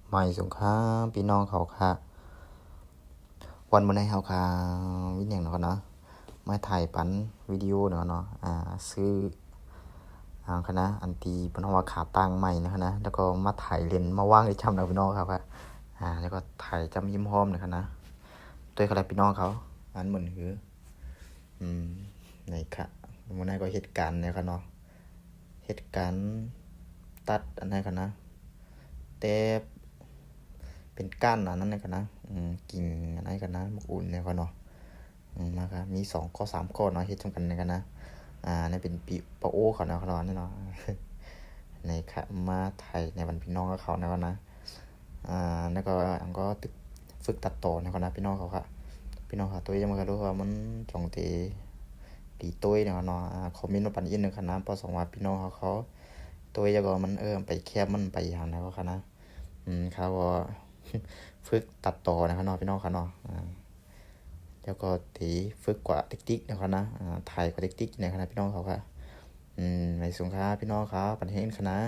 ใหม่สงครามพี่น้องเขาค่ะวันบนในเฮาค่ะวิญญาณเนาะเนาะมาถ่ายปันวิดีโอเนาะซื้อคณะอันตีเป็นว่าขาตั้งใหม่นะแล้วก็มาถ่ายเลนมาว่างในจำนะพี่น้องครับแล้วก็ถ่ายจำยิ้มหอมนะตัวอะไรพี่น้องเขาอันเหมือนคือในค่ะวันนี้ก็เหตุการณ์เนี่ยเนาะเหตุการณ์ตัดอันนั้นนะแต่เป็นก้านอันนั้นนะกิ่งอันนั้นนะมุกอุ่นเนี่ยเนาะนะครับมี2ข้อ3ข้อเนาะเฮ็ดจังกันนะนี่เป็นปีปะโอเขาเนาะนี่เนาะในค่ะมาไทยในวันพี่น้องกับเขานะแล้วก็อังก็ตึกฝึกตัดต่อนะพี่น้องเขาค่ะพี่น้องเขาตัวยังไม่รู้ว่ามันจงตีตัวเนาะคอมเมนต์มาปันยินนึงนะพอ2 วันพี่น้องเขาตัวจะก็มันไปแคบมันไปอย่างนะเขานะเขาก็ฝึกตัดต่อนะครับเนาะพี่น้องเขาเนาะแล้วก็ตีฝึกกว่าติ๊กนะครับนะถ่ายกว่าติ๊กนะครับพี่น้องเขาค่ะในสงขลาพี่น้องเขาปันเห็นคณะ